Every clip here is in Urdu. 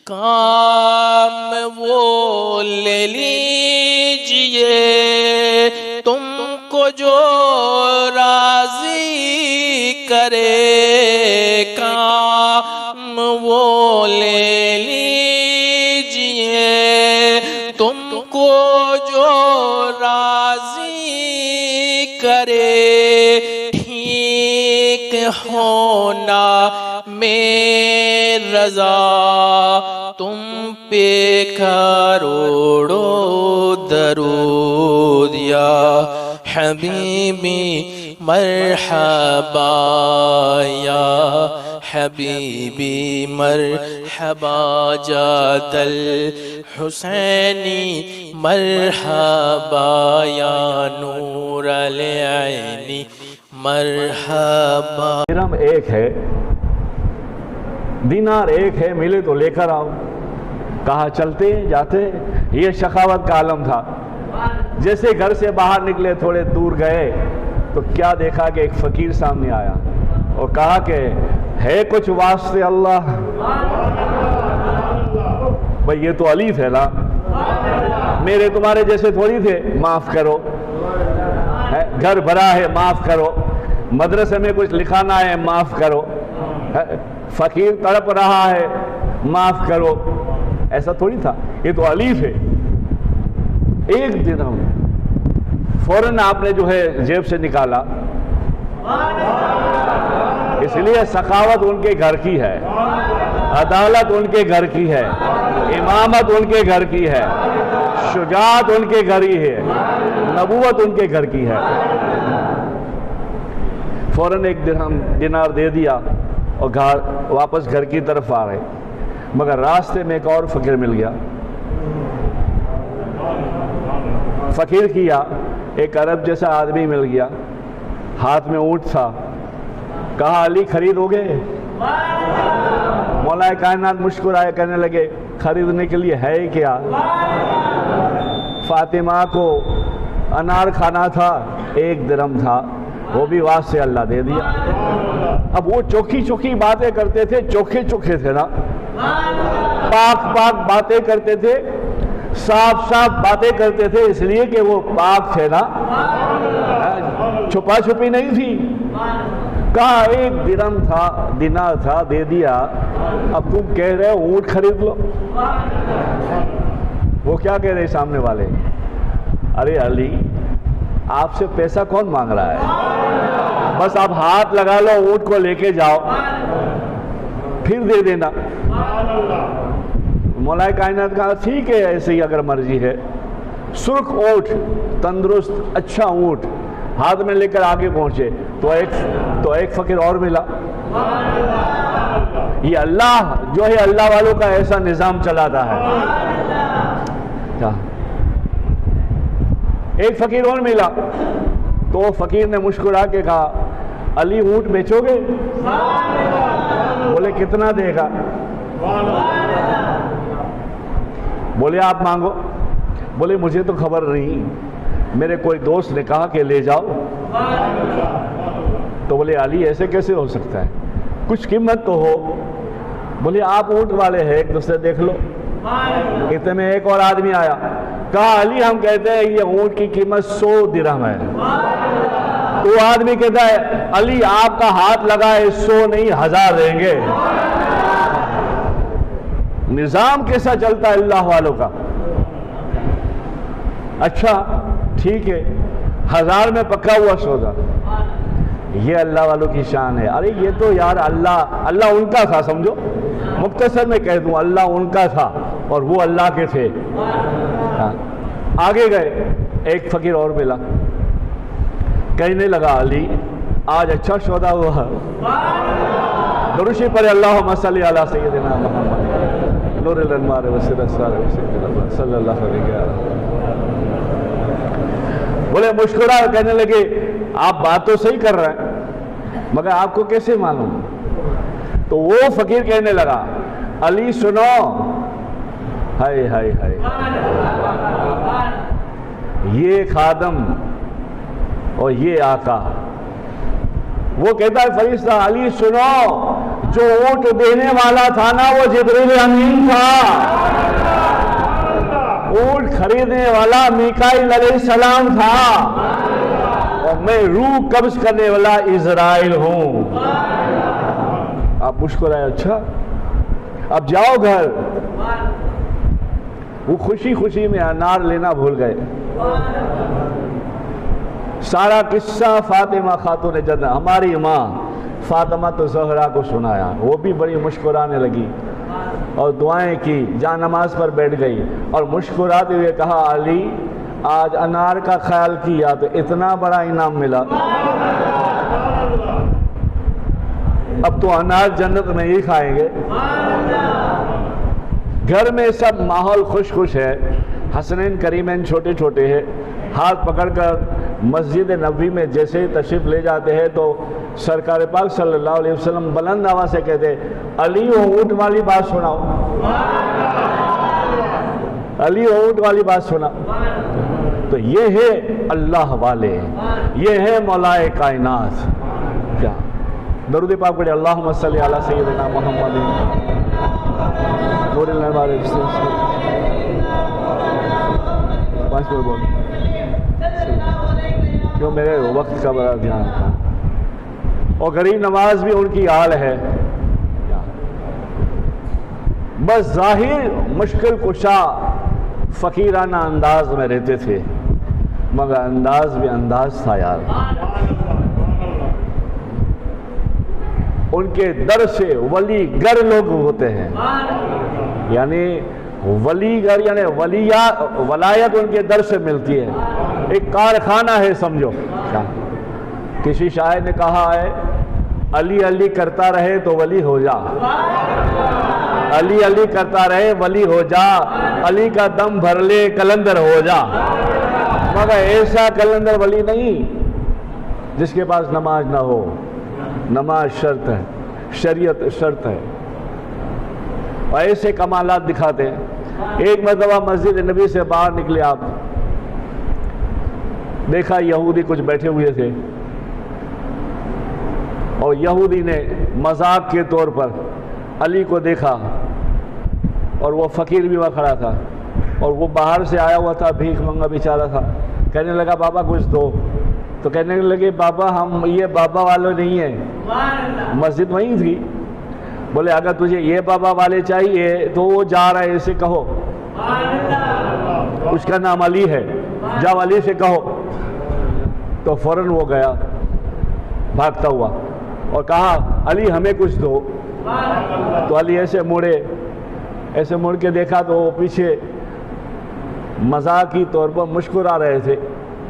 کام وہ لے لیجئے تم کو جو راضی کرے، کام وہ لے لیجئے تم کو جو راضی کرے، ٹھیک ہونا میں رضا تم پہ کروڑوں درود، یا حبیبی مرحبا یا حبیبی مرحبا، جاد الحسینی مرحبا یا نور العینی مرحبا۔ درہم ایک ہے، دینار ایک ہے، ملے تو لے کر آؤ۔ کہا چلتے جاتے، یہ شقاوت کا عالم تھا۔ جیسے گھر سے باہر نکلے تھوڑے دور گئے تو کیا دیکھا کہ ایک فقیر سامنے آیا اور کہا کہ ہے کچھ واسطے اللہ؟ بھئی یہ تو علی تھے نا، میرے تمہارے جیسے تھوڑی تھے، معاف کرو، گھر بھرا ہے معاف کرو، مدرسے میں کچھ لکھانا ہے معاف کرو، فقیر تڑپ رہا ہے معاف کرو۔ ایسا تھوڑی تھا، یہ تو علی تھے۔ ایک درہم فوراً آپ نے جو ہے جیب سے نکالا، اس لیے سخاوت ان کے گھر کی ہے، عدالت ان کے گھر کی ہے، امامت ان کے گھر کی ہے، شجاعت ان کے گھر ہی ہے، نبوت ان کے گھر کی ہے۔ فوراً ایک دینار دے دیا اور واپس گھر کی طرف آ رہے، مگر راستے میں ایک اور فقیر مل گیا۔ فقیر کیا، ایک عرب جیسا آدمی مل گیا، ہاتھ میں اونٹ تھا۔ کہا علی خریدو گے؟ مولا کائنات مسکرائے کہنے لگے خریدنے کے لیے ہے کیا؟ فاطمہ کو انار کھانا تھا، ایک درہم تھا، وہ بھی واسطے اللہ دے دیا۔ اب وہ چوکھی چوکھی باتیں کرتے تھے، چوکھے چوکھے تھے نا، پاک پاک باتیں کرتے تھے، صاف صاف باتیں کرتے تھے، اس لیے کہ وہ پاک تھے نا، چھپا چھپی نہیں تھی۔ کہا ایک درہم تھا، دینار تھا، دے دیا، اب تم کہہ رہے ہو اونٹ خرید لو۔ وہ کیا کہہ رہے سامنے والے؟ ارے علی، آپ سے پیسہ کون مانگ رہا ہے؟ بس آپ ہاتھ لگا لو، اونٹ کو لے کے جاؤ، پھر دے دینا۔ مولا کائنات کہا ٹھیک ہے، ایسے ہی اگر مرضی ہے۔ سرخ اونٹ، تندرست اچھا اونٹ ہاتھ میں لے کر آگے پہنچے تو ایک فقیر اور ملا۔ یہ اللہ جو ہے، اللہ والوں کا ایسا نظام چلاتا ہے۔ ایک فقیر اور ملا تو فقیر نے مسکرا کے کہا علی اونٹ بیچو گے؟ بولے کتنا دے گا؟ بولے آپ مانگو۔ بولے مجھے تو خبر نہیں، میرے کوئی دوست نے کہا کہ لے جاؤ۔ تو بولے علی ایسے کیسے ہو سکتا ہے، کچھ قیمت تو ہو۔ بولے آپ اونٹ والے ہیں، ایک دوسرے دیکھ لو۔ اتنے میں ایک اور آدمی آیا، کہا علی ہم کہتے ہیں یہ اونٹ کی قیمت 100 درہم ہے۔ تو وہ آدمی کہتا ہے علی آپ کا ہاتھ لگائے 100 نہیں 1000 دیں گے۔ نظام کیسا چلتا ہے اللہ والوں کا۔ اچھا ٹھیک ہے، 1000 میں پکا ہوا سودا، یہ اللہ والوں کی شان ہے۔ ارے یہ تو یار اللہ ان کا تھا، سمجھو، مختصر میں کہہ دوں اللہ ان کا تھا اور وہ اللہ کے تھے۔ آگے گئے، ایک فقیر اور ملا، کہنے لگا علی آج اچھا سودا ہوا۔ درشی پڑھے اللہم صلی علی سیدنا محمد نور الانوار وسیلہ صلی اللہ علیہ وسلم۔ بولے مسکرا کہنے لگے آپ بات تو صحیح کر رہے ہیں، مگر آپ کو کیسے معلوم؟ تو وہ فقیر کہنے لگا علی سنو، ہائے ہائے ہائے، یہ خادم اور یہ آقا۔ وہ کہتا ہے فرشتہ علی سنو، جو اونٹ دینے والا تھا نا وہ جبریل امین تھا، اونٹ خریدنے والا میکائیل علیہ السلام تھا، اور میں روح قبض کرنے والا اسرائیل ہوں۔ آپ مسکرائے، اچھا اب جاؤ گھر۔ وہ خوشی خوشی میں انار لینا بھول گئے۔ سارا قصہ فاطمہ خاتون جنت، ہماری ماں فاطمہ تو زہرا کو سنایا، وہ بھی بڑی مسکرانے لگی اور دعائیں کی، جا نماز پر بیٹھ گئی اور مسکراتے ہوئے کہا علی آج انار کا خیال کیا تو اتنا بڑا انعام ملا، اب تو انار جنت میں ہی کھائیں گے۔ گھر میں سب ماحول خوش خوش ہے، حسنین کریمین چھوٹے چھوٹے ہیں، ہاتھ پکڑ کر مسجد نبوی میں جیسے ہی تشریف لے جاتے ہیں تو سرکار پاک صلی اللہ علیہ وسلم بلند آواز سے کہتے علی وہ اونٹ والی بات سناؤ، علی وہ اونٹ والی بات سنا۔ تو یہ ہے اللہ والے، یہ ہے مولائے کائنات۔ کیا درود پاک پڑھے، اللہم صلی علی سیدنا محمد نور الانوار۔ پانچ پر بول کیوں میرے وقت کا بڑا دھیان تھا، اور غریب نواز بھی ان کی حال ہے، بس ظاہر مشکل کشا فقیرانہ انداز میں رہتے تھے، مگر انداز بھی انداز تھا یار۔ ان کے در سے ولی گر لوگ ہوتے ہیں، یعنی ولی گر یعنی ولایت ان کے در سے ملتی ہے، ایک کارخانہ ہے سمجھو۔ کسی شاعر نے کہا ہے علی علی کرتا رہے تو ولی ہو جا، علی علی کرتا رہے ولی ہو جا، علی کا دم بھر لے کلندر ہو جا، مگر ایسا کلندر ولی نہیں جس کے پاس نماز نہ ہو۔ نماز شرط ہے، شریعت شرط ہے، اور ایسے کمالات دکھاتے ہیں۔ ایک مرتبہ مسجد نبی سے باہر نکلے آپ، دیکھا یہودی کچھ بیٹھے ہوئے تھے، اور یہودی نے مذاق کے طور پر علی کو دیکھا، اور وہ فقیر بھی وہاں کھڑا تھا، اور وہ باہر سے آیا ہوا تھا، بھیک منگا بیچارہ تھا۔ کہنے لگا بابا کچھ دو، تو کہنے لگے بابا ہم یہ بابا والے نہیں ہیں، مسجد وہیں تھی۔ بولے اگر تجھے یہ بابا والے چاہیے تو وہ جا رہا ہے، اسے کہو اس کا نام علی ہے، جاؤ علی سے کہو۔ تو فوراً وہ گیا بھاگتا ہوا اور کہا علی ہمیں کچھ دو۔ تو علی ایسے مڑے، ایسے مڑ کے دیکھا تو وہ پیچھے مذاقی طور پر مسکرا رہے تھے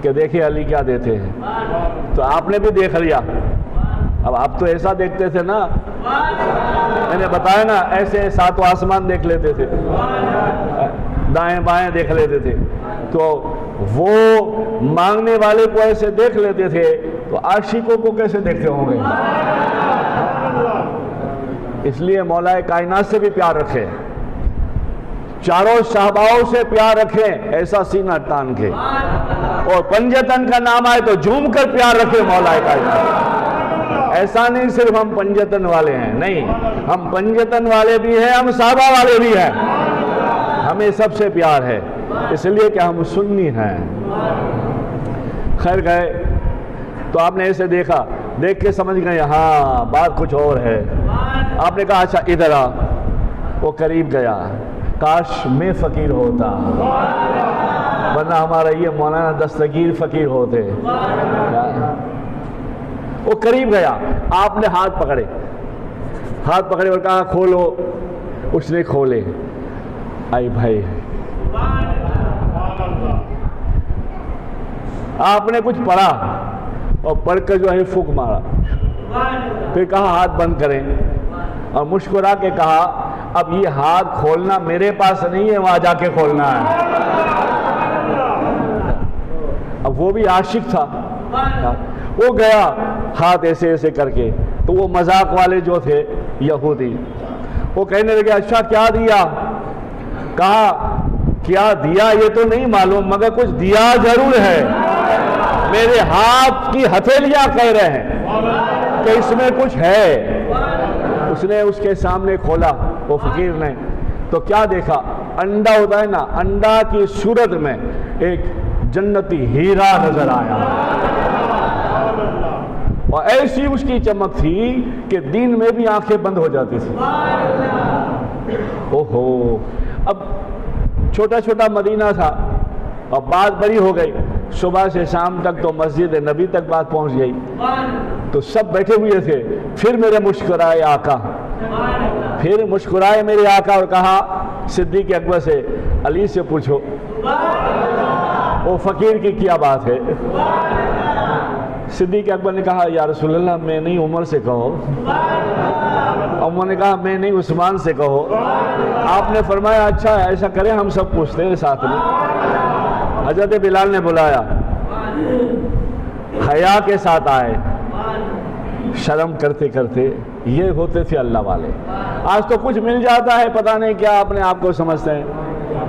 کہ دیکھیں علی کیا دیتے ہیں۔ تو آپ نے بھی دیکھ لیا، اب آپ تو ایسا دیکھتے تھے نا، میں نے بتایا نا ایسے ساتوں آسمان دیکھ لیتے تھے، دائیں بائیں دیکھ لیتے تھے، تو وہ مانگنے والے کو ایسے دیکھ لیتے تھے تو عاشقوں کو کیسے دیکھتے ہوں گے؟ اس لیے مولا کائنات سے بھی پیار رکھیں، چاروں صحاباؤں سے پیار رکھیں، ایسا سینہ تان کے، اور پنجتن کا نام آئے تو جھوم کر پیار رکھیں مولا کائنات۔ ایسا نہیں صرف ہم پنجتن والے ہیں، نہیں، ہم پنجتن والے بھی ہیں، ہم صحابہ والے بھی ہیں، ہمیں سب سے پیار ہے، اس لیے کہ ہم سنی ہیں۔ خیر گئے تو آپ نے ایسے دیکھا، دیکھ کے سمجھ گئے ہاں بات کچھ اور ہے۔ آپ نے کہا اچھا ادھر آ، وہ قریب گیا، کاش میں فقیر ہوتا، ورنہ ہمارا یہ مولانا دستگیر فقیر ہوتے۔ وہ قریب گیا، آپ نے ہاتھ پکڑے اور کہا کھولو، اس نے کھولے، آئی بھائی آپ نے کچھ پڑھا اور پڑھ کر جو ہے پھونک مارا، پھر کہا ہاتھ بند کریں، اور مسکرا کے کہا اب یہ ہاتھ کھولنا میرے پاس نہیں ہے، وہاں جا کے کھولنا ہے۔ اب وہ بھی عاشق تھا، وہ گیا ہاتھ ایسے ایسے کر کے، تو وہ مذاق والے جو تھے یہودی وہ کہنے لگے اچھا کیا دیا؟ کہا کیا دیا یہ تو نہیں معلوم، مگر کچھ دیا ضرور ہے، میرے ہاتھ کی ہتھیلیاں کہہ رہے ہیں کہ اس میں کچھ ہے۔ اس نے اس کے سامنے کھولا وہ فقیر نے، تو کیا دیکھا؟ انڈا ہوتا ہے نا، انڈا کی صورت میں ایک جنتی ہیرا نظر آیا، اور ایسی اس کی چمک تھی کہ دن میں بھی آنکھیں بند ہو جاتی تھی۔ اوہو، اب چھوٹا چھوٹا مدینہ تھا، اور بات بڑی ہو گئی، صبح سے شام تک تو مسجد نبی تک بات پہنچ گئی، تو سب بیٹھے ہوئے تھے۔ پھر میرے مسکرائے آقا، پھر مسکرائے میرے آقا اور کہا صدیق اکبر سے، علی سے پوچھو وہ فقیر کی کیا بات ہے؟ صدیق اکبر نے کہا یا رسول اللہ میں نہیں، عمر سے کہو۔ عمر نے کہا میں نہیں، عثمان سے کہو۔ آپ نے فرمایا اچھا ایسا کریں ہم سب پوچھتے ہیں ساتھ میں۔ حضرت بلال نے بلایا، حیا کے ساتھ آئے، شرم کرتے کرتے، یہ ہوتے تھے اللہ والے۔ آج تو کچھ مل جاتا ہے پتہ نہیں کیا اپنے آپ کو سمجھتے ہیں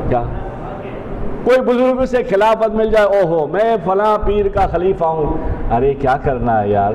کیا، کوئی بزرگ سے خلافت مل جائے، اوہو میں فلاں پیر کا خلیفہ ہوں، ارے کیا کرنا ہے یار۔